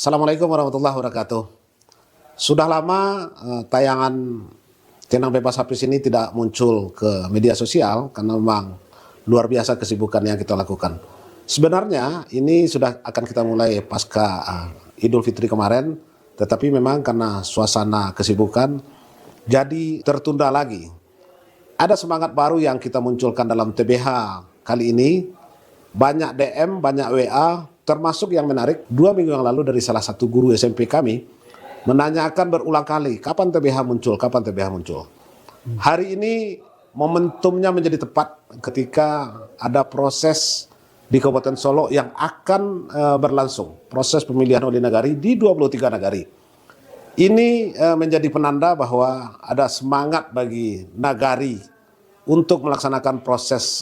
Assalamualaikum warahmatullahi wabarakatuh. Sudah lama tayangan Tenang Bebas Hafiz ini tidak muncul ke media sosial karena memang luar biasa kesibukan yang kita lakukan. Sebenarnya ini sudah akan kita mulai pasca Idul Fitri kemarin, tetapi memang karena suasana kesibukan jadi tertunda lagi. Ada semangat baru yang kita munculkan dalam TBH kali ini. Banyak DM, banyak WA, termasuk yang menarik 2 minggu yang lalu dari salah satu guru SMP kami menanyakan berulang kali, kapan TBH muncul, kapan TBH muncul. Hari ini momentumnya menjadi tepat ketika ada proses di Kabupaten Solo yang akan berlangsung, proses pemilihan wali nagari di 23 nagari. Ini menjadi penanda bahwa ada semangat bagi nagari untuk melaksanakan proses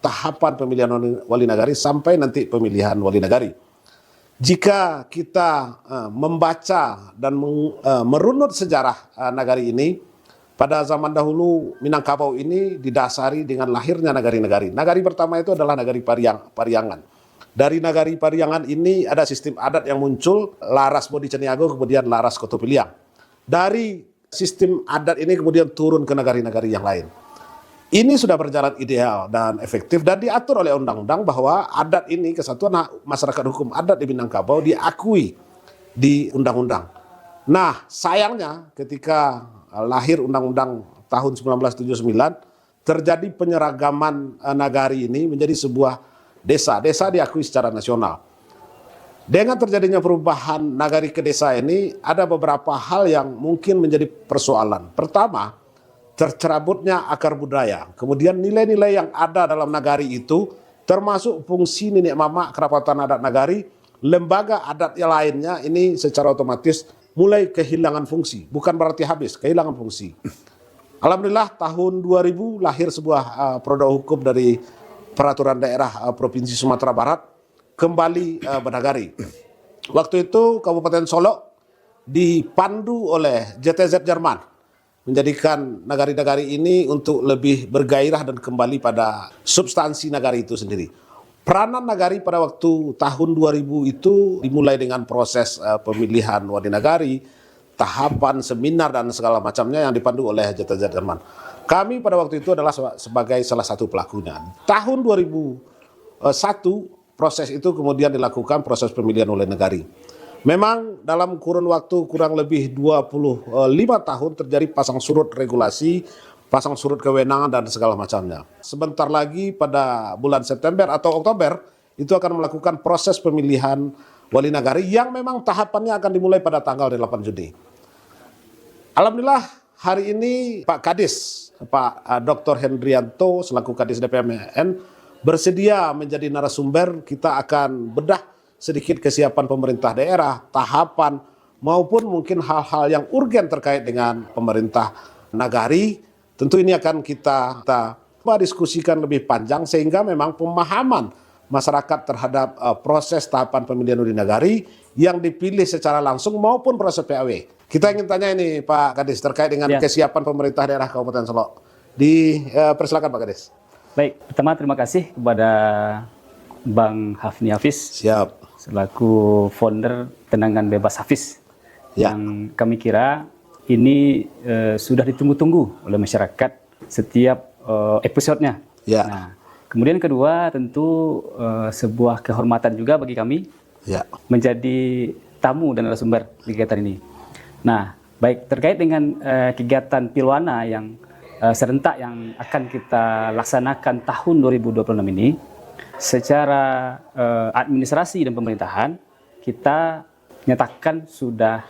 tahapan pemilihan wali nagari sampai nanti pemilihan wali nagari. Jika kita membaca dan merunut sejarah nagari ini, pada zaman dahulu Minangkabau ini didasari dengan lahirnya nagari-nagari. Nagari pertama itu adalah nagari Pariangan. Dari nagari Pariangan ini ada sistem adat yang muncul, Laras Bodi Ceniago, kemudian Laras Kotopiliang. Dari sistem adat ini kemudian turun ke nagari-nagari yang lain. Ini sudah berjalan ideal dan efektif dan diatur oleh undang-undang bahwa adat ini, Kesatuan Masyarakat Hukum Adat di Minangkabau diakui di undang-undang. Nah, sayangnya ketika lahir undang-undang tahun 1979 terjadi penyeragaman nagari ini menjadi sebuah desa. Desa diakui secara nasional. Dengan terjadinya perubahan nagari ke desa ini ada beberapa hal yang mungkin menjadi persoalan. Pertama, tercerabutnya akar budaya. Kemudian nilai-nilai yang ada dalam nagari itu termasuk fungsi nenek mama kerapatan adat nagari, lembaga adat yang lainnya ini secara otomatis mulai kehilangan fungsi. Bukan berarti habis, kehilangan fungsi. Alhamdulillah tahun 2000 lahir sebuah produk hukum dari peraturan daerah Provinsi Sumatera Barat kembali bernagari. Waktu itu Kabupaten Solo dipandu oleh JTZ Jerman menjadikan nagari-nagari ini untuk lebih bergairah dan kembali pada substansi nagari itu sendiri. Peranan nagari pada waktu tahun 2000 itu dimulai dengan proses pemilihan wali nagari, tahapan seminar dan segala macamnya yang dipandu oleh JTZ Jerman. Kami pada waktu itu adalah sebagai salah satu pelakunya. Tahun 2001 proses itu kemudian dilakukan proses pemilihan wali nagari. Memang dalam kurun waktu kurang lebih 25 tahun terjadi pasang surut regulasi, pasang surut kewenangan dan segala macamnya. Sebentar lagi pada bulan September atau Oktober itu akan melakukan proses pemilihan wali nagari yang memang tahapannya akan dimulai pada tanggal 8 Juni. Alhamdulillah hari ini Pak Kadis, Pak Dr. Hendrianto selaku Kadis DPMN bersedia menjadi narasumber. Kita akan bedah sedikit kesiapan pemerintah daerah, tahapan, maupun mungkin hal-hal yang urgen terkait dengan pemerintah nagari. Tentu ini akan kita diskusikan lebih panjang sehingga memang pemahaman masyarakat terhadap proses tahapan pemilihan wali nagari yang dipilih secara langsung maupun proses PAW. Kita ingin tanya ini Pak Kadis terkait dengan kesiapan pemerintah daerah Kabupaten Solo. Persilakan Pak Kadis. Baik, pertama terima kasih kepada Bang Hafni Hafiz. Siap. Selaku founder Tenangan Bebas Hafiz, yang kami kira ini sudah ditunggu-tunggu oleh masyarakat setiap episodenya. Nah, kemudian kedua tentu sebuah kehormatan juga bagi kami menjadi tamu dan narasumber kegiatan ini. Nah, baik terkait dengan kegiatan Pilwana yang serentak yang akan kita laksanakan tahun 2026 ini. Secara administrasi dan pemerintahan kita nyatakan sudah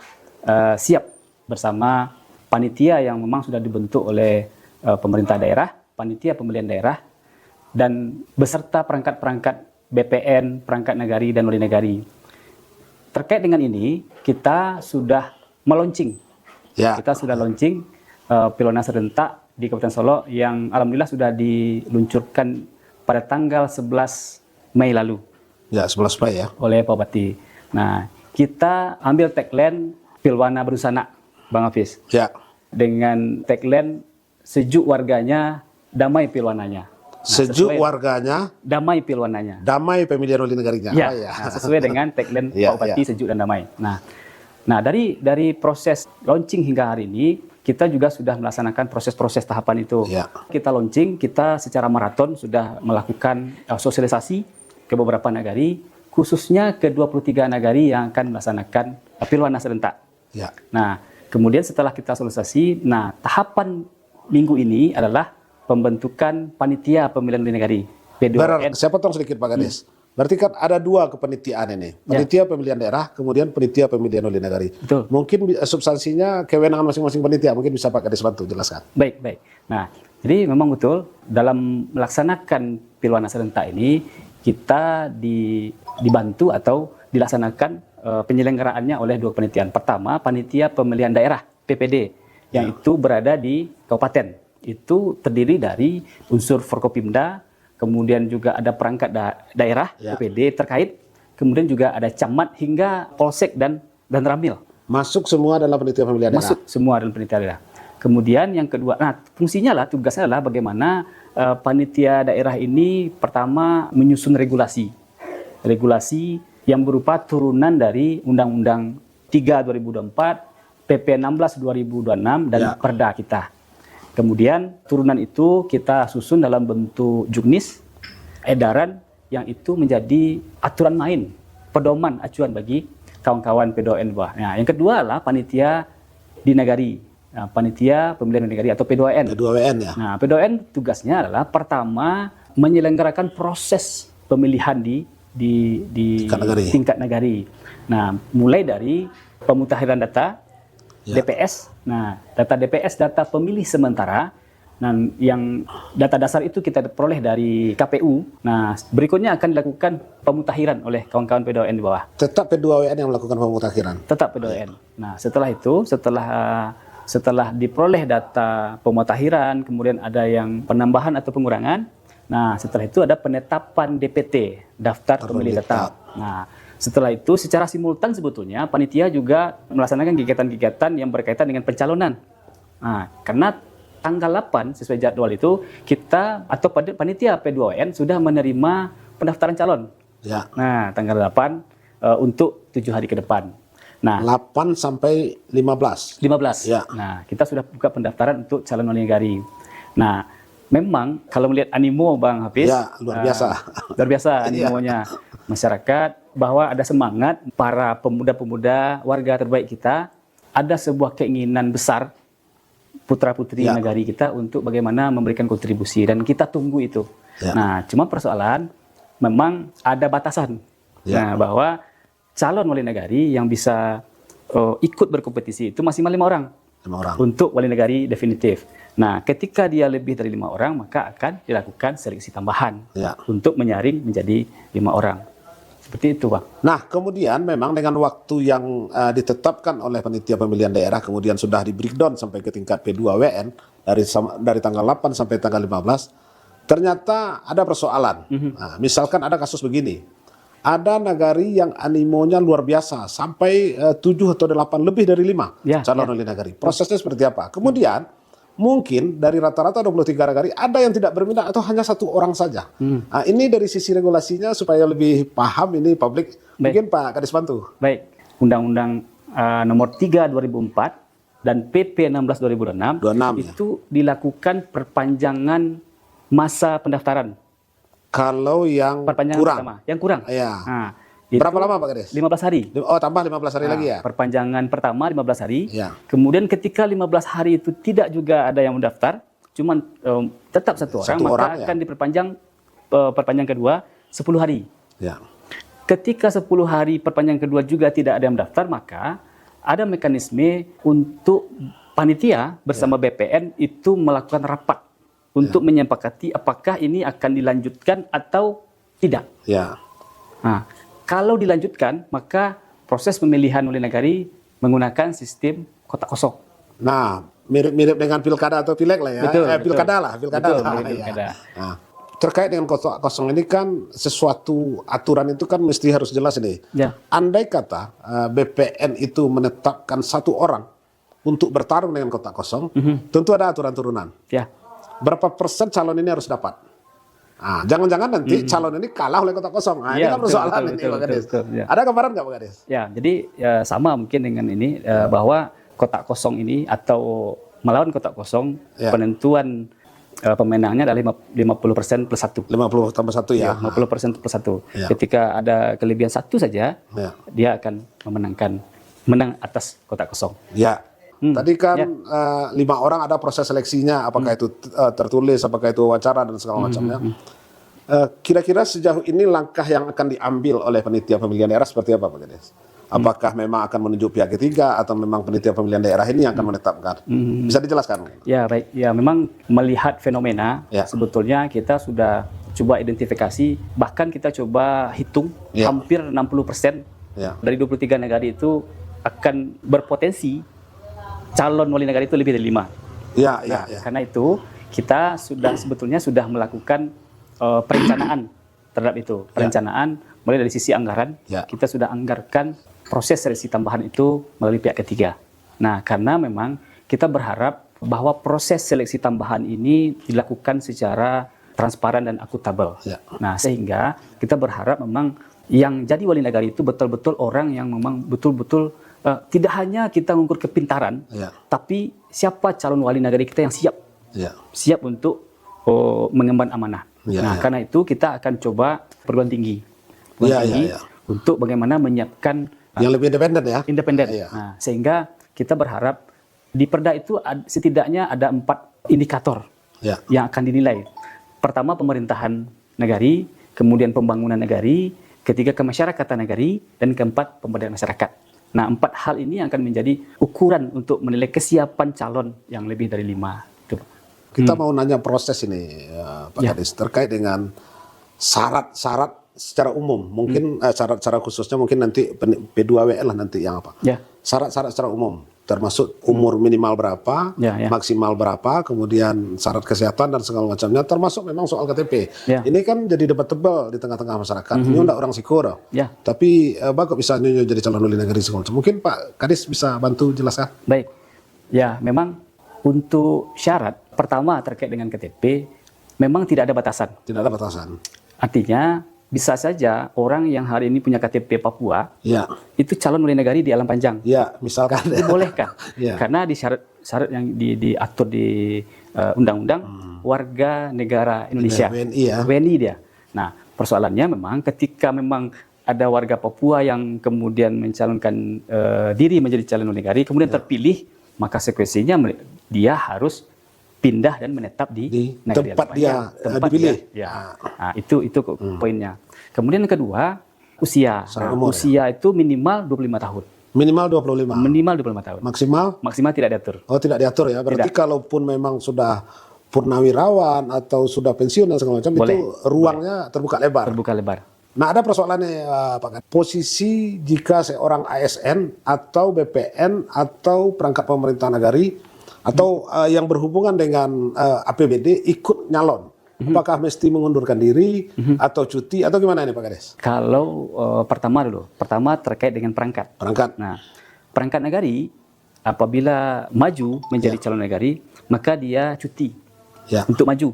siap bersama panitia yang memang sudah dibentuk oleh pemerintah daerah, panitia pemilihan daerah, dan beserta perangkat-perangkat BPN, perangkat nagari dan wali nagari. Terkait dengan ini kita sudah meluncing, kita sudah launching Pilwana serentak di Kabupaten Solo yang alhamdulillah sudah diluncurkan pada tanggal 11 Mei lalu. Ya, 11 Mei ya. Oleh Pak Bupati. Nah, kita ambil tagline Pilwana Berusana, Bang Hafiz. Ya. Dengan tagline sejuk warganya, damai Pilwananya. Sejuk sesuai warganya, damai pilwananya. damai pemilihan oleh negarinya. Ya, Oh, ya. nah, sesuai dengan tagline Ya, Pak Bupati ya. sejuk dan damai. Nah dari proses launching hingga hari ini kita juga sudah melaksanakan proses-proses tahapan itu. Ya. Kita launching, kita secara maraton sudah melakukan sosialisasi ke beberapa nagari, khususnya ke 23 nagari yang akan melaksanakan pilwana serentak. Ya. Nah, kemudian setelah kita sosialisasi, nah tahapan minggu ini adalah pembentukan panitia pemilihan oleh negari P2ON. Saya potong sedikit Pak Kades. Berarti kan ada dua kepanitiaan ini. Panitia pemilihan daerah, kemudian panitia pemilihan oleh negari. Betul. Mungkin substansinya kewenangan masing-masing panitia. Mungkin bisa Pak Kades bantu jelaskan. Baik. Nah, jadi memang betul dalam melaksanakan pilwana serentak ini kita dibantu atau dilaksanakan penyelenggaraannya oleh dua panitiaan. Pertama, panitia pemilihan daerah PPD yang itu berada di kabupaten. Itu terdiri dari unsur Forkopimda, kemudian juga ada perangkat daerah PPD terkait, kemudian juga ada camat hingga polsek dan ramil. Masuk semua dalam panitia pemilihan daerah. Masuk semua dalam panitia daerah. Kemudian yang kedua, nah fungsinya lah, tugasnya adalah bagaimana panitia daerah ini pertama menyusun regulasi yang berupa turunan dari Undang-Undang 3 2024, PP 16 2026 dan Perda kita. Kemudian turunan itu kita susun dalam bentuk juknis, edaran yang itu menjadi aturan main, pedoman acuan bagi kawan-kawan P2ON bawah. Nah, yang kedua adalah panitia di nagari, panitia pemilihan negari atau P2ON. P2ON ya. Nah, P2ON tugasnya adalah pertama menyelenggarakan proses pemilihan di tingkat nagari. Nah, mulai dari pemutakhiran data DPS. Nah, data DPS, data pemilih sementara. Nah, yang data dasar itu kita peroleh dari KPU. Nah, berikutnya akan dilakukan pemutakhiran oleh kawan-kawan P2ON di bawah. Tetap P2ON yang melakukan pemutakhiran. Tetap P2ON. Nah, setelah itu, setelah diperoleh data pemutakhiran, kemudian ada yang penambahan atau pengurangan. Nah, setelah itu ada penetapan DPT, daftar pemilih tetap. Nah, setelah itu secara simultan sebetulnya panitia juga melaksanakan kegiatan-kegiatan yang berkaitan dengan pencalonan. Nah, karena tanggal 8 sesuai jadwal itu kita atau panitia P2ON sudah menerima pendaftaran calon. Ya. Nah, tanggal 8 untuk 7 hari ke depan. Nah, 8 sampai 15. 15. Ya. Nah, kita sudah buka pendaftaran untuk calon wali negari. Nah, memang kalau melihat animo Bang Hafiz, ya, luar biasa. Luar biasa animonya masyarakat, bahwa ada semangat para pemuda-pemuda warga terbaik kita, ada sebuah keinginan besar putra-putri negari kita untuk bagaimana memberikan kontribusi, dan kita tunggu itu. Nah, cuma persoalan memang ada batasan. Nah, bahwa calon wali negari yang bisa ikut berkompetisi itu maksimal 5 orang. 5 orang. Untuk wali negari definitif. Nah, ketika dia lebih dari 5 orang, maka akan dilakukan seleksi tambahan untuk menyaring menjadi 5 orang. Seperti itu, Bang. Nah, kemudian memang dengan waktu yang ditetapkan oleh panitia pemilihan daerah, kemudian sudah di breakdown sampai ke tingkat P2WN dari tanggal 8 sampai tanggal 15, ternyata ada persoalan. Nah, misalkan ada kasus begini. Ada nagari yang animonya luar biasa, sampai 7 atau 8, lebih dari 5 calon wali nagari. Prosesnya seperti apa? Kemudian mungkin dari rata-rata 23 nagari ada yang tidak berminat atau hanya 1 orang saja. Nah, ini dari sisi regulasinya supaya lebih paham ini publik. Mungkin Pak Kades bantu. Baik, Undang-Undang nomor 3 2004 dan PP 16 2026 itu dilakukan perpanjangan masa pendaftaran. Kalau yang kurang. Pertama, yang kurang. Ya. Nah, berapa lama Pak Kades? 15 hari. Oh, tambah 15 hari lagi ya? Perpanjangan pertama 15 hari. Ya. Kemudian ketika 15 hari itu tidak juga ada yang mendaftar, cuman tetap 1 orang, maka akan diperpanjang perpanjang kedua 10 hari. Ya. Ketika 10 hari perpanjangan kedua juga tidak ada yang mendaftar, maka ada mekanisme untuk panitia bersama BPN itu melakukan rapat untuk menyepakati apakah ini akan dilanjutkan atau tidak. Ya. Nah, kalau dilanjutkan, maka proses pemilihan wali negari menggunakan sistem kotak kosong. Nah, mirip-mirip dengan pilkada atau pileg lah ya. Betul, pilkada lah, pilkada. Betul, lah. pilkada. Nah, terkait dengan kotak kosong ini kan sesuatu aturan itu kan mesti harus jelas ini. Ya. Andai kata BPN itu menetapkan 1 orang untuk bertarung dengan kotak kosong, tentu ada aturan turunan. Ya. Berapa persen calon ini harus dapat? Jangan-jangan nanti calon ini kalah oleh kotak kosong. Ini kan persoalan ini, Pak Kades. Ya. Ada gambaran nggak, Pak Kades? Ya, jadi sama mungkin dengan ini bahwa kotak kosong ini atau melawan kotak kosong penentuan pemenangnya adalah 50% plus 1. 50 tambah 1 ya. 50% plus 1. Ketika ada kelebihan 1 saja, dia akan menang atas kotak kosong. Ya. Tadi kan 5 orang ada proses seleksinya, apakah itu tertulis, apakah itu wawancara dan segala macamnya. Kira-kira sejauh ini langkah yang akan diambil oleh panitia pemilihan daerah seperti apa, Pak Kades? Apakah memang akan menunjuk pihak ketiga atau memang panitia pemilihan daerah ini yang akan menetapkan? Bisa dijelaskan? Ya baik, ya memang melihat fenomena sebetulnya kita sudah coba identifikasi, bahkan kita coba hitung hampir 60% dari 23 negara itu akan berpotensi calon wali negara itu lebih dari 5. Karena itu kita sebetulnya sudah melakukan perencanaan terhadap itu. Perencanaan mulai dari sisi anggaran, kita sudah anggarkan proses seleksi tambahan itu melalui pihak ketiga. Nah, karena memang kita berharap bahwa proses seleksi tambahan ini dilakukan secara transparan dan akuntabel. Nah, sehingga kita berharap memang yang jadi wali negara itu betul-betul orang yang memang betul-betul tidak hanya kita mengukur kepintaran, tapi siapa calon wali negara kita yang siap untuk mengemban amanah. Nah, karena itu kita akan coba perguruan tinggi untuk bagaimana menyiapkan yang lebih independen Independen. Nah, sehingga kita berharap di Perda itu setidaknya ada 4 indikator yang akan dinilai. Pertama, pemerintahan negari, kemudian pembangunan negari, ketiga kemasyarakatan negari, dan keempat pemberdayaan masyarakat. Nah, 4 hal ini akan menjadi ukuran untuk menilai kesiapan calon yang lebih dari 5. Kita mau nanya proses ini, Pak Kades, terkait dengan syarat-syarat secara umum. Mungkin syarat secara khususnya mungkin nanti P2WL lah nanti yang apa. Syarat-syarat secara umum, termasuk umur minimal berapa, maksimal berapa, kemudian syarat kesehatan dan segala macamnya, termasuk memang soal KTP. Ini kan jadi debat tebal di tengah-tengah masyarakat. Ini enggak orang Sikora. Tapi Bapak bisa jadi calon wali negara segala macam. Mungkin Pak Kades bisa bantu jelaskan. Baik. Ya, memang untuk syarat pertama terkait dengan KTP memang tidak ada batasan. Tidak ada batasan. Artinya bisa saja orang yang hari ini punya KTP Papua, itu calon wali negara di Alam Panjang. Misalkan dibolehkan. Karena di syarat yang diatur di undang-undang warga negara Indonesia, WNI dia. Nah, persoalannya memang ketika memang ada warga Papua yang kemudian mencalonkan diri menjadi calon wali negara, kemudian terpilih, maka konsekuensinya dia harus pindah dan menetap di tempat dia dipilih. Nah, itu poinnya. Kemudian yang kedua, usia. Usia itu minimal 25 tahun. Minimal 25. Minimal 25 tahun. Maksimal tidak diatur. Oh, tidak diatur ya. Berarti kalaupun memang sudah purnawirawan atau sudah pensiun dan segala macam, itu ruangnya terbuka lebar. Nah, ada persoalannya Pak. Posisi jika seorang ASN atau BPN atau perangkat pemerintah negari atau yang berhubungan dengan APBD ikut nyalon, apakah mesti mengundurkan diri atau cuti atau gimana ini Pak Kades? Kalau pertama terkait dengan perangkat. Nah, perangkat negari apabila maju menjadi calon negari, maka dia cuti untuk maju,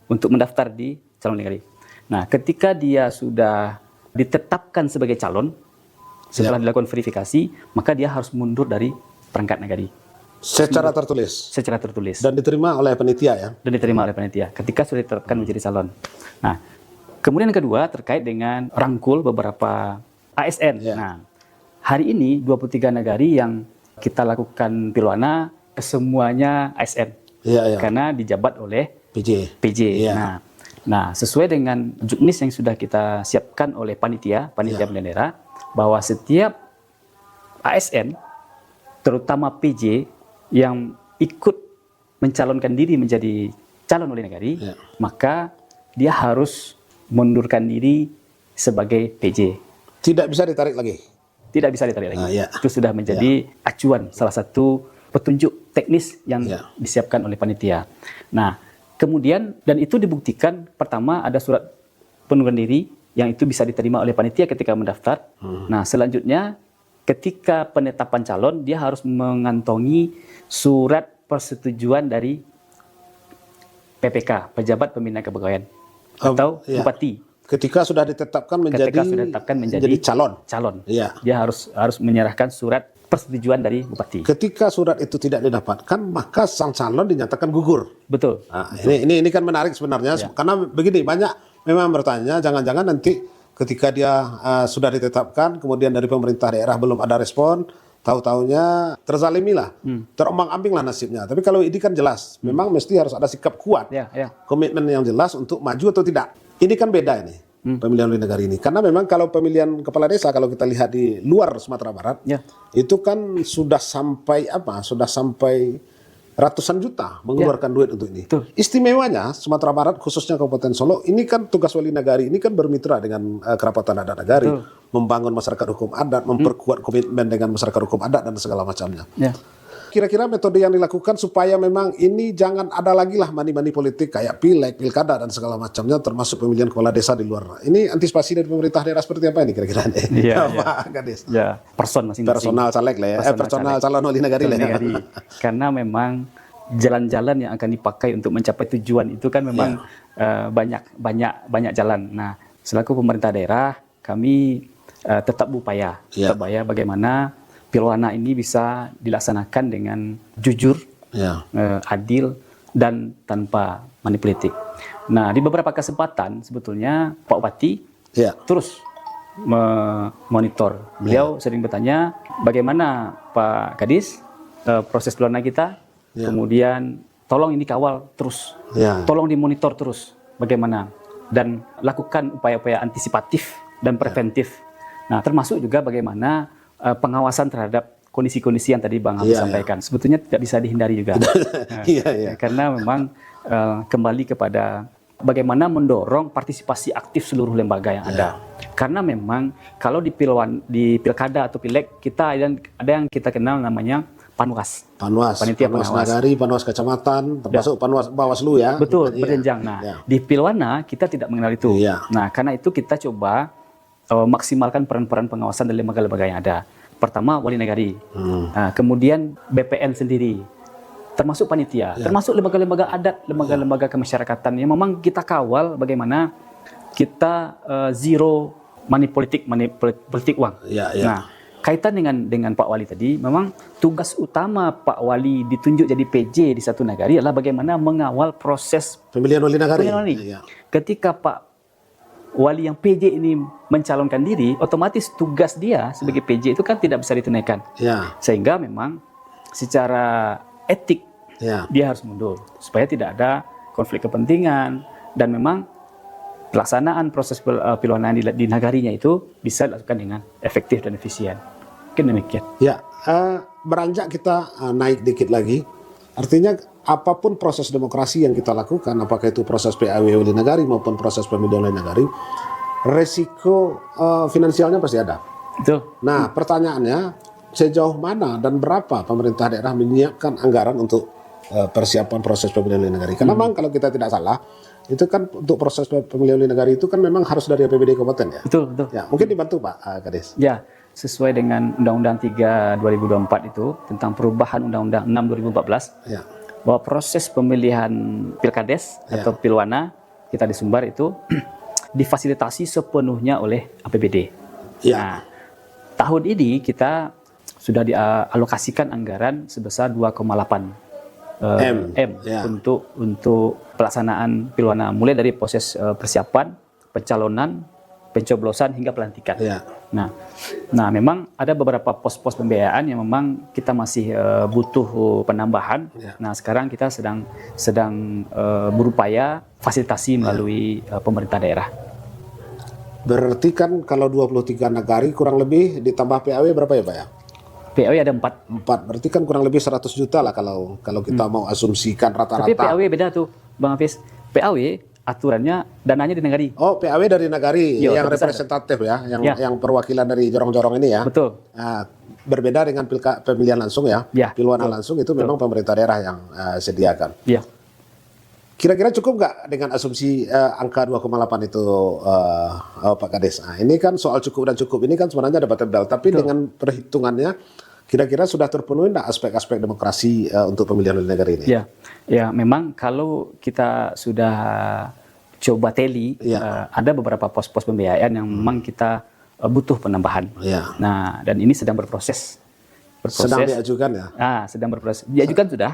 untuk mendaftar di calon negari. Nah, ketika dia sudah ditetapkan sebagai calon, setelah dilakukan verifikasi, maka dia harus mundur dari perangkat negari. Secara tertulis. Dan diterima oleh panitia ya. Ketika sudah ditetapkan menjadi calon. Nah, kemudian yang kedua terkait dengan rangkul beberapa ASN. Nah, hari ini 23 negari yang kita lakukan pilwana kesemuanya ASN. Karena dijabat oleh PJ. Nah, sesuai dengan juknis yang sudah kita siapkan oleh panitia bendera, bahwa setiap ASN terutama PJ yang ikut mencalonkan diri menjadi calon wali negara, maka dia harus mundurkan diri sebagai PJ. Tidak bisa ditarik lagi. Itu sudah menjadi acuan, salah satu petunjuk teknis yang disiapkan oleh panitia. Nah, kemudian dan itu dibuktikan, pertama ada surat pengunduran diri yang itu bisa diterima oleh panitia ketika mendaftar. Nah, selanjutnya ketika penetapan calon, dia harus mengantongi surat persetujuan dari PPK, Pejabat Pembina Kepegawaian. atau ya. bupati. Ketika sudah ditetapkan menjadi calon. Ya. Dia harus menyerahkan surat persetujuan dari bupati. Ketika surat itu tidak didapatkan, maka sang calon dinyatakan gugur. Betul. Nah, ini kan menarik sebenarnya, karena begini, banyak memang bertanya, jangan-jangan nanti ketika dia sudah ditetapkan, kemudian dari pemerintah daerah belum ada respon, tahu-taunya terzalimilah, terombang-ambing lah nasibnya. Tapi kalau ini kan jelas, memang mesti harus ada sikap kuat, komitmen yang jelas untuk maju atau tidak. Ini kan beda ini, pemilihan oleh negara ini. Karena memang kalau pemilihan kepala desa, kalau kita lihat di luar Sumatera Barat, itu kan sudah sampai ratusan juta mengeluarkan duit untuk ini. Istimewanya Sumatera Barat, khususnya Kabupaten Solo, ini kan tugas wali nagari, ini kan bermitra dengan kerapatan adat nagari, membangun masyarakat hukum adat, memperkuat komitmen dengan masyarakat hukum adat dan segala macamnya. Kira-kira metode yang dilakukan supaya memang ini jangan ada lagi lah mani-mani politik kayak pileg, pilkada dan segala macamnya, termasuk pemilihan kepala desa di luar. Ini antisipasi dari pemerintah daerah seperti apa ini kira-kira? Pak Gadis. Person masing-masing. Personal caleg lah ya. Personal calon wali nagari lah ya. Karena memang jalan-jalan yang akan dipakai untuk mencapai tujuan itu kan memang banyak jalan. Nah, selaku pemerintah daerah kami tetap berupaya bagaimana Pilwana ini bisa dilaksanakan dengan jujur, adil, dan tanpa manipulatif. Nah, di beberapa kesempatan sebetulnya Pak Bupati terus memonitor. Beliau sering bertanya, bagaimana Pak Kadis proses Pilwana kita, kemudian tolong ini kawal terus, tolong dimonitor terus bagaimana, dan lakukan upaya-upaya antisipatif dan preventif. Nah, termasuk juga bagaimana pengawasan terhadap kondisi-kondisi yang tadi Bang Hafiz sampaikan. Sebetulnya tidak bisa dihindari juga. Karena memang kembali kepada bagaimana mendorong partisipasi aktif seluruh lembaga yang ada. Karena memang kalau di pilkada atau pileg kita ada yang kita kenal namanya Panwas. Panitia Panwas pengawas. Nagari, Panwas Kecamatan, termasuk Panwas Bawaslu ya. Betul, berjenjang. Nah, di Pilwana kita tidak mengenal itu. Nah, karena itu kita coba maksimalkan peran-peran pengawasan dari lembaga-lembaga yang ada. Pertama, wali nagari. Nah, kemudian BPN sendiri. Termasuk panitia, termasuk lembaga-lembaga adat, lembaga-lembaga kemasyarakatan yang memang kita kawal bagaimana kita zero money politik uang. Nah, kaitan dengan Pak Wali tadi, memang tugas utama Pak Wali ditunjuk jadi PJ di satu nagari adalah bagaimana mengawal proses pemilihan wali nagari. Ketika Pak Wali yang PJ ini mencalonkan diri, otomatis tugas dia sebagai PJ itu kan tidak bisa ditunaikan. Sehingga memang secara etik dia harus mundur supaya tidak ada konflik kepentingan, dan memang pelaksanaan proses Pilwana di nagarinya itu bisa dilakukan dengan efektif dan efisien. Mungkin demikian. Beranjak kita naik dikit lagi, artinya apapun proses demokrasi yang kita lakukan, apakah itu proses PAW wali nagari maupun proses pemilihan wali nagari, resiko finansialnya pasti ada. Nah, pertanyaannya, sejauh mana dan berapa pemerintah daerah menyiapkan anggaran untuk persiapan proses pemilihan wali nagari? Karena memang kalau kita tidak salah, itu kan untuk proses pemilihan wali nagari itu kan memang harus dari APBD kabupaten ya. Betul. Mungkin dibantu Pak Kadis. Sesuai dengan Undang-Undang 3 2024 itu tentang perubahan Undang-Undang 6 2014. Bahwa proses pemilihan Pilkades atau Pilwana kita di Sumbar itu difasilitasi sepenuhnya oleh APBD. Nah, tahun ini kita sudah dialokasikan anggaran sebesar 2,8 M untuk pelaksanaan Pilwana, mulai dari proses persiapan, pencalonan, pencoblosan hingga pelantikan. Nah, memang ada beberapa pos-pos pembiayaan yang memang kita masih butuh penambahan. Nah, sekarang kita sedang berupaya fasilitasi melalui pemerintah daerah. Berarti kan kalau 23 nagari kurang lebih ditambah PAW berapa ya Pak ya? PAW ada 4. Berarti kan kurang lebih 100 juta lah kalau kita mau asumsikan rata-rata. Tapi PAW beda tuh Bang Hafiz. PAW aturannya dananya di nagari. PAW dari nagari yang representatif ya, yang perwakilan dari jorong-jorong ini ya. Betul. Berbeda dengan pemilihan langsung ya. Pilwana langsung itu memang pemerintah daerah yang sediakan. Kira-kira cukup nggak dengan asumsi angka 2,8 itu Pak Kades? Nah, ini kan soal cukup dan cukup ini kan sebenarnya debatable, tapi dengan perhitungannya kira-kira sudah terpenuhi nggak aspek-aspek demokrasi untuk pemilihan negara ini? Ya, memang kalau kita sudah coba teli, ada beberapa pos-pos pembiayaan yang memang kita butuh penambahan. Nah, dan ini sedang berproses. Sedang diajukan ya? Sedang berproses. Diajukan sudah,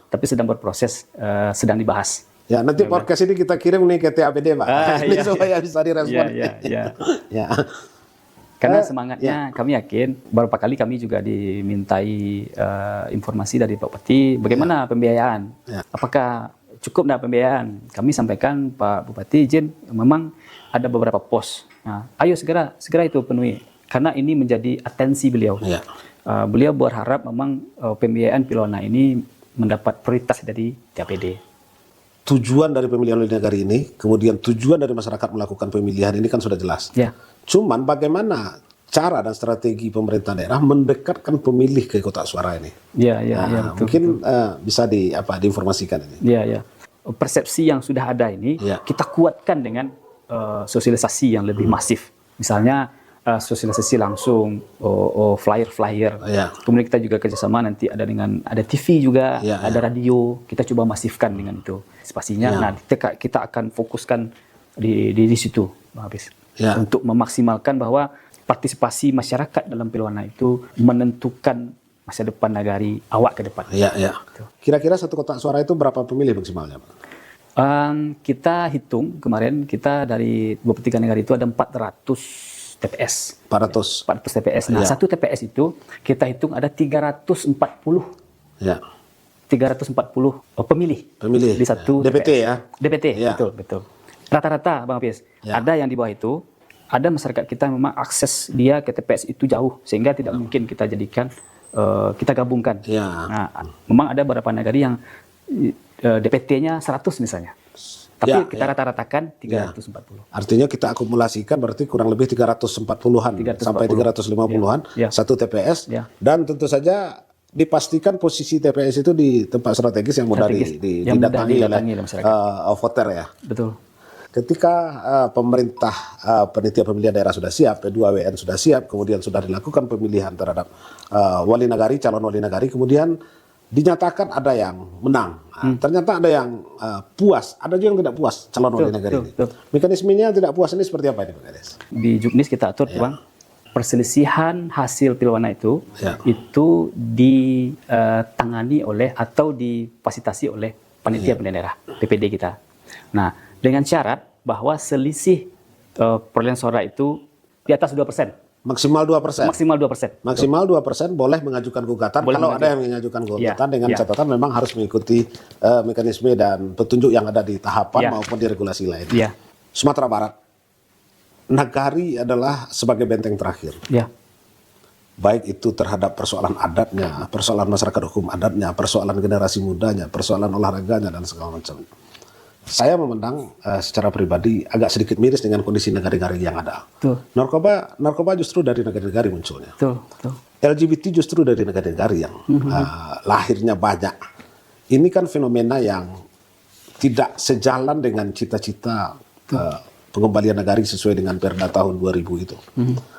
tapi sedang berproses, sedang dibahas. Ya, nanti podcast ini kita kirim nih ke TAPD, Pak. Ini supaya bisa direspon. Karena semangatnya kami yakin, beberapa kali kami juga dimintai informasi dari Pak Bupati, bagaimana pembiayaan, apakah cukup enggak pembiayaan. Kami sampaikan, Pak Bupati izin, memang ada beberapa pos. Nah, ayo segera itu penuhi, karena ini menjadi atensi beliau. Beliau berharap memang pembiayaan Pilona ini mendapat prioritas dari TAPD. Tujuan dari pemilihan oleh negara ini, kemudian tujuan dari masyarakat melakukan pemilihan ini kan sudah jelas. Cuman bagaimana cara dan strategi pemerintah daerah mendekatkan pemilih ke kotak suara ini? Betul, mungkin bisa diinformasikan ini. Persepsi yang sudah ada ini kita kuatkan dengan sosialisasi yang lebih masif. Misalnya sosialisasi langsung, flyer. Kemudian kita juga kerjasama nanti ada TV juga, ada radio. Kita coba masifkan dengan itu. Pastinya, nah kita akan fokuskan di situ, Bang Hafiz, untuk memaksimalkan bahwa partisipasi masyarakat dalam Pilwana itu menentukan masa depan negari awak ke depan. Kira-kira satu kotak suara itu berapa pemilih maksimalnya, Pak? Kita hitung kemarin, kita dari 23 negara itu ada 400 TPS. 400 TPS. Nah, satu TPS itu kita hitung ada 340. 340 pemilih di satu DPT TPS. DPT, betul. Rata-rata, Bang Hafiz. Ada yang di bawah itu, ada masyarakat kita memang akses dia ke TPS itu jauh, sehingga tidak mungkin kita jadikan, kita gabungkan. Nah, memang ada beberapa negara yang DPT-nya 100 misalnya. Tapi kita rata-ratakan 340. Artinya kita akumulasikan berarti kurang lebih 340-an sampai 350-an satu TPS. Dan tentu saja dipastikan posisi TPS itu di tempat strategis yang mudah didatangi oleh voter ya. Betul. Ketika pemerintah panitia pemilihan daerah sudah siap, P2WN sudah siap, kemudian sudah dilakukan pemilihan terhadap wali nagari, calon wali nagari, kemudian dinyatakan ada yang menang. Ternyata ada yang puas, ada juga yang tidak puas calon wali negara ini. Mekanismenya tidak puas ini seperti apa ini, Pak Kades? Di Juknis kita atur, Bang, perselisihan hasil Pilwana itu ditangani oleh atau difasilitasi oleh panitia pemilihan daerah PPD kita. Nah, dengan syarat bahwa selisih perolehan suara itu di atas 2%. Maksimal 2%. Maksimal 2% boleh mengajukan gugatan. Kalau ada yang mengajukan gugatan dengan catatan memang harus mengikuti mekanisme dan petunjuk yang ada di tahapan maupun di regulasi lain. Sumatera Barat, nagari adalah sebagai benteng terakhir. Baik itu terhadap persoalan adatnya, persoalan masyarakat hukum adatnya, persoalan generasi mudanya, persoalan olahraganya dan segala macam. Saya memandang secara pribadi agak sedikit miris dengan kondisi negara-negara yang ada. Narkoba justru dari negara-negara munculnya. LGBT justru dari negara-negara yang lahirnya banyak. Ini kan fenomena yang tidak sejalan dengan cita-cita pengembalian nagari sesuai dengan Perda tahun 2000 itu.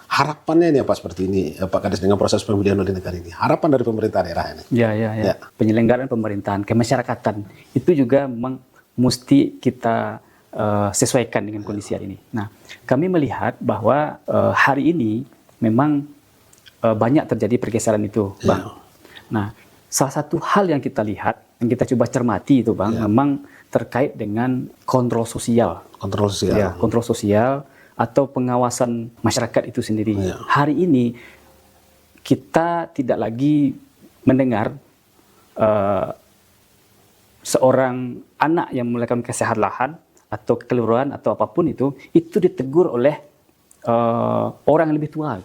Harapannya ini apa seperti ini, Pak Kades, dengan proses pemilihan oleh negara ini? Harapan dari pemerintah daerah ini? Penyelenggaraan pemerintahan, kemasyarakatan itu juga mesti kita sesuaikan dengan kondisi hari ini. Nah, kami melihat bahwa hari ini memang banyak terjadi pergeseran itu, Bang. Nah, salah satu hal yang kita lihat, yang kita coba cermati itu, Bang, memang terkait dengan kontrol sosial. Kontrol sosial atau pengawasan masyarakat itu sendiri. Hari ini kita tidak lagi mendengar seorang anak yang melakukan kesalahan atau kelurahan atau apapun itu ditegur oleh orang yang lebih tua.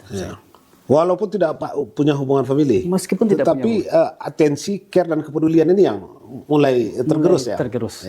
Walaupun tidak punya hubungan famili, meskipun tidak tetapi atensi, care dan kepedulian ini yang mulai tergerus.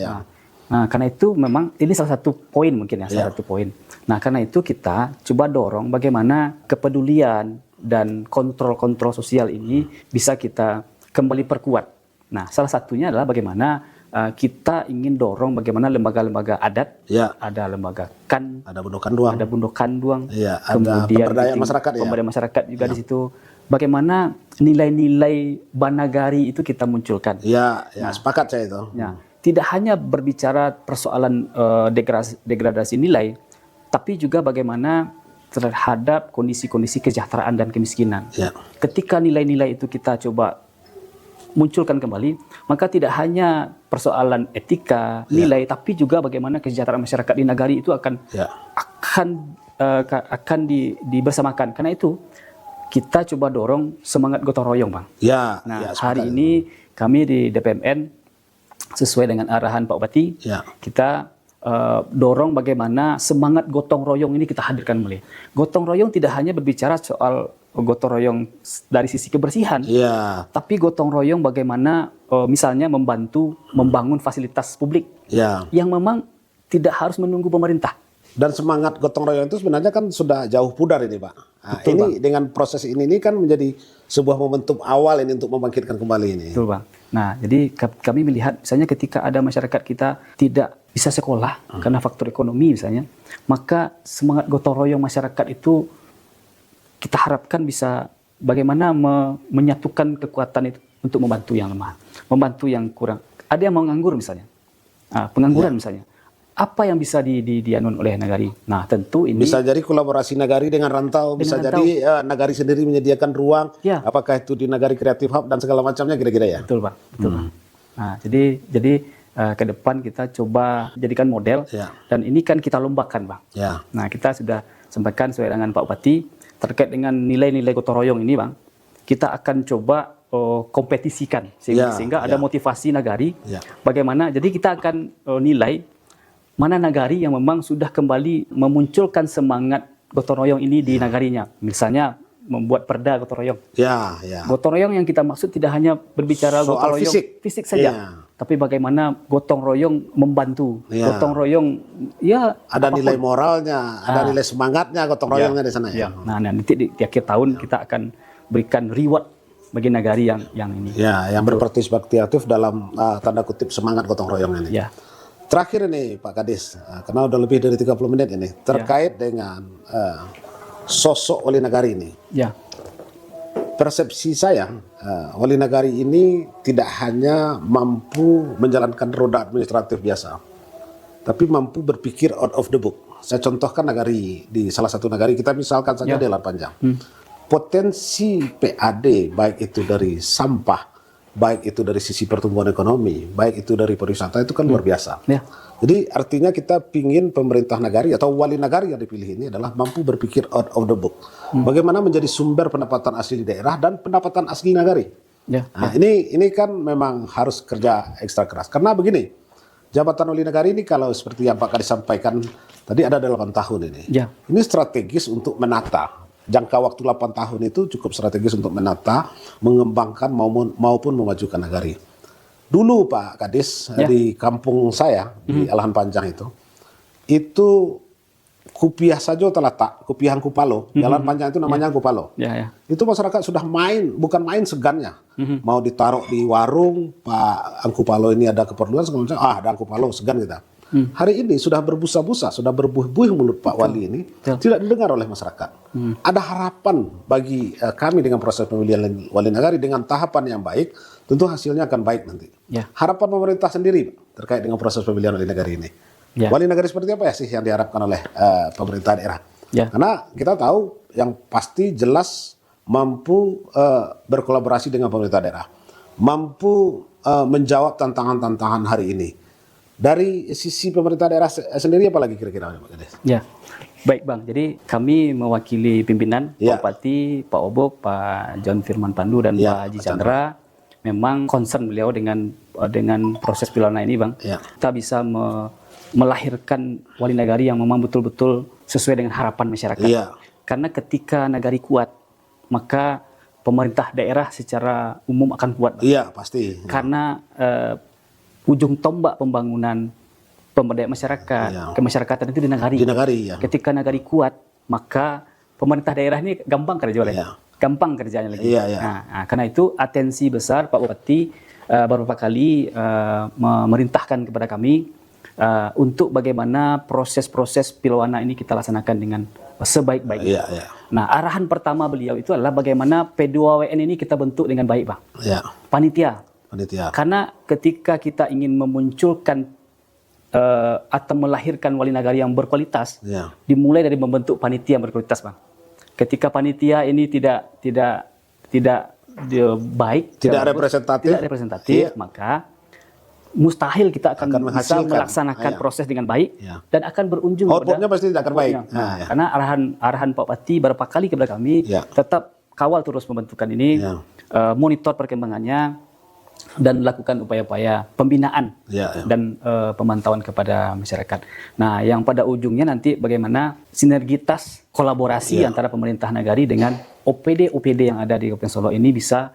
Nah, karena itu memang ini salah satu poin mungkin salah satu poin. Nah, karena itu kita coba dorong bagaimana kepedulian dan kontrol sosial ini bisa kita kembali perkuat. Nah, salah satunya adalah bagaimana kita ingin dorong bagaimana lembaga-lembaga adat, ada lembaga KAN, ada Bundokanduang, ada pemberdayaan masyarakat, pemberdayaan masyarakat juga di situ. Bagaimana nilai-nilai Banagari itu kita munculkan. Sepakat saya itu. tidak hanya berbicara persoalan degradasi nilai, tapi juga bagaimana terhadap kondisi-kondisi kesejahteraan dan kemiskinan. Ya. Ketika nilai-nilai itu kita coba munculkan kembali, maka tidak hanya persoalan etika, nilai, tapi juga bagaimana kesejahteraan masyarakat di nagari itu akan dibersamakan. Karena itu kita coba dorong semangat gotong royong, Bang. Ya. Nah, hari ini kami di DPMN sesuai dengan arahan Pak Bupati, kita dorong bagaimana semangat gotong royong ini kita hadirkan kembali. Gotong royong tidak hanya berbicara soal gotong royong dari sisi kebersihan, tapi gotong royong bagaimana misalnya membantu membangun fasilitas publik yang memang tidak harus menunggu pemerintah. Dan semangat gotong royong itu sebenarnya kan sudah jauh pudar ini, Pak. Nah, Betul, ini Bang. dengan proses ini kan menjadi sebuah momentum awal ini untuk membangkitkan kembali ini. Betul, Bang. Nah, jadi kami melihat misalnya ketika ada masyarakat kita tidak bisa sekolah karena faktor ekonomi misalnya, maka semangat gotong royong masyarakat itu kita harapkan bisa bagaimana menyatukan kekuatan itu untuk membantu yang lemah, membantu yang kurang. Ada yang menganggur misalnya, pengangguran misalnya. Apa yang bisa dianun oleh nagari? Nah, tentu ini bisa jadi kolaborasi nagari dengan rantau, bisa jadi nagari sendiri menyediakan ruang. Apakah itu di nagari kreatif hub dan segala macamnya kira-kira ya? Betul, Pak. Betul, Pak. Nah, jadi ke depan kita coba jadikan model dan ini kan kita lombakan, Bang. Nah, kita sudah sampaikan sesuai dengan Pak Bupati terkait dengan nilai-nilai gotong royong ini, Bang. Kita akan coba kompetisikan sehingga ada motivasi nagari. Bagaimana? Jadi kita akan nilai mana nagari yang memang sudah kembali memunculkan semangat gotong royong ini di nagarinya. Misalnya membuat perda gotong royong. Gotong royong yang kita maksud tidak hanya berbicara soal gotong royong fisik saja, tapi bagaimana gotong royong membantu. Gotong royong ada nilai moralnya, ada nilai semangatnya gotong royongnya di sana ya. Nah, nanti di akhir tahun kita akan berikan reward bagi nagari yang ini. Yang berpartisipatif dalam tanda kutip semangat gotong royong ini. Terakhir ini Pak Kadis, karena udah lebih dari 30 menit ini, terkait dengan sosok wali nagari ini. Persepsi saya, wali nagari ini tidak hanya mampu menjalankan roda administratif biasa, tapi mampu berpikir out of the book. Saya contohkan nagari, di salah satu nagari, kita misalkan saja di Lahan Panjang. Potensi PAD, baik itu dari sampah, baik itu dari sisi pertumbuhan ekonomi, baik itu dari pariwisata, itu kan luar biasa. Jadi artinya kita pingin pemerintah nagari atau wali nagari yang dipilih ini adalah mampu berpikir out of the book. Bagaimana menjadi sumber pendapatan asli daerah dan pendapatan asli nagari. Nah, ini kan memang harus kerja ekstra keras. Karena begini, jabatan wali nagari ini kalau seperti yang Pak Kadis sampaikan tadi ada 8 tahun ini. Ini strategis untuk menata. Jangka waktu 8 tahun itu cukup strategis untuk menata, mengembangkan maupun memajukan nagari. Dulu Pak Kadis di kampung saya di Lahan Panjang itu kupiah saja terletak, kupiah Angkupalo, Jalan Panjang itu namanya Angkupalo. Itu masyarakat sudah bukan main segannya. Mau ditaruh di warung, Pak Angkupalo ini ada keperluan, segala macam, ada Angkupalo, segan kita. Hari ini sudah berbusa-busa, sudah berbuih-buih mulut Pak Wali ini, tidak didengar oleh masyarakat. Ada harapan bagi kami dengan proses pemilihan wali nagari dengan tahapan yang baik, tentu hasilnya akan baik nanti. Harapan pemerintah sendiri terkait dengan proses pemilihan wali nagari ini. Wali nagari seperti apa ya sih yang diharapkan oleh pemerintah daerah? Karena kita tahu yang pasti jelas mampu berkolaborasi dengan pemerintah daerah, mampu menjawab tantangan-tantangan hari ini. Dari sisi pemerintah daerah sendiri apa lagi kira-kira Pak Kadis? Baik Bang, jadi kami mewakili pimpinan Pak Bupati, Pak Obok, Pak John Firman Pandu dan Pak Haji Chandra. Memang concern beliau dengan proses pilana ini Bang. Kita bisa melahirkan wali nagari yang memang betul-betul sesuai dengan harapan masyarakat. Karena ketika nagari kuat, maka pemerintah daerah secara umum akan kuat. Pasti. Karena ujung tombak pembangunan pemberdayaan masyarakat, kemasyarakatan itu di nagari. Ketika nagari kuat, maka pemerintah daerah ini gampang kerja gampang kerjanya lagi. Nah, karena itu atensi besar Pak Bupati beberapa kali memerintahkan kepada kami untuk bagaimana proses-proses pilwana ini kita laksanakan dengan sebaik-baiknya. Nah, arahan pertama beliau itu adalah bagaimana P2WN ini kita bentuk dengan baik, Bang. Panitia Panitia. Karena ketika kita ingin memunculkan atau melahirkan wali nagari yang berkualitas, dimulai dari membentuk panitia yang berkualitas, Bang. Ketika panitia ini tidak baik, tidak representatif, maka mustahil kita akan bisa melaksanakan proses dengan baik dan akan berujung outputnya pasti tidak akan baik. Karena arahan Pak Bupati beberapa kali kepada kami, tetap kawal terus pembentukan ini, monitor perkembangannya, dan lakukan upaya-upaya pembinaan dan pemantauan kepada masyarakat. Nah, yang pada ujungnya nanti bagaimana sinergitas kolaborasi antara pemerintah nagari dengan OPD yang ada di Kabupaten Solok ini bisa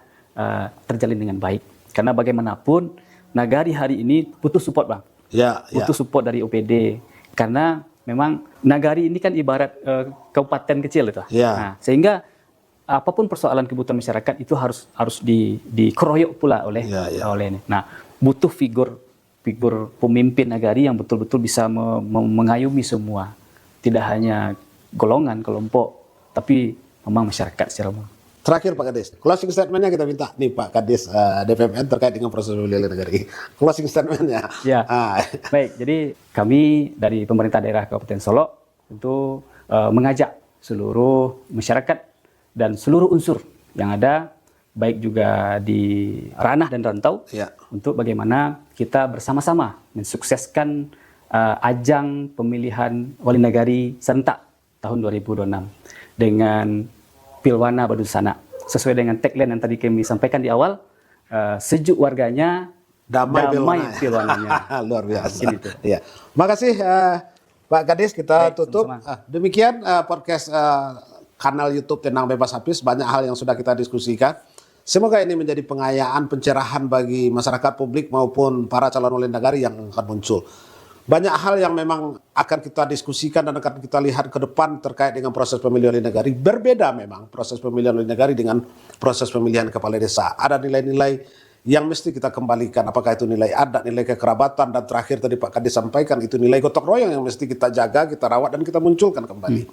terjalin dengan baik. Karena bagaimanapun nagari hari ini butuh support, Bang. Butuh support dari OPD. Karena memang nagari ini kan ibarat kabupaten kecil itu. Nah, sehingga apapun persoalan kebutuhan masyarakat itu harus dikeroyok pula oleh ini. Nah, butuh figur pemimpin nagari yang betul-betul bisa mengayomi semua, tidak hanya golongan, kelompok, tapi memang masyarakat secara umum. Terakhir Pak Kadis, closing statementnya kita minta nih Pak Kadis DPMN terkait dengan proses pemilihan nagari. Closing statementnya. Baik, jadi kami dari pemerintah daerah Kabupaten Solok tentu mengajak seluruh masyarakat dan seluruh unsur yang ada, baik juga di ranah dan rantau, untuk bagaimana kita bersama-sama mensukseskan ajang pemilihan wali nagari serentak tahun 2026 dengan Pilwana Badusana. Sesuai dengan tagline yang tadi kami sampaikan di awal, sejuk warganya, damai Pilwananya. Luar biasa. Makasih Pak Kadis, kita tutup. Demikian podcast kanal YouTube Tenang Bebas Hafiz, banyak hal yang sudah kita diskusikan. Semoga ini menjadi pengayaan, pencerahan bagi masyarakat publik maupun para calon wali nagari yang akan muncul. Banyak hal yang memang akan kita diskusikan dan akan kita lihat ke depan terkait dengan proses pemilihan wali nagari. Berbeda memang proses pemilihan wali nagari dengan proses pemilihan kepala desa. Ada nilai-nilai yang mesti kita kembalikan. Apakah itu nilai adat, nilai kekerabatan, dan terakhir tadi Pak Kadis sampaikan itu nilai gotong royong yang mesti kita jaga, kita rawat, dan kita munculkan kembali.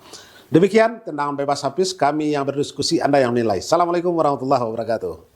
Demikian Tenang Bebas Hafiz, kami yang berdiskusi, Anda yang menilai. Assalamualaikum warahmatullahi wabarakatuh.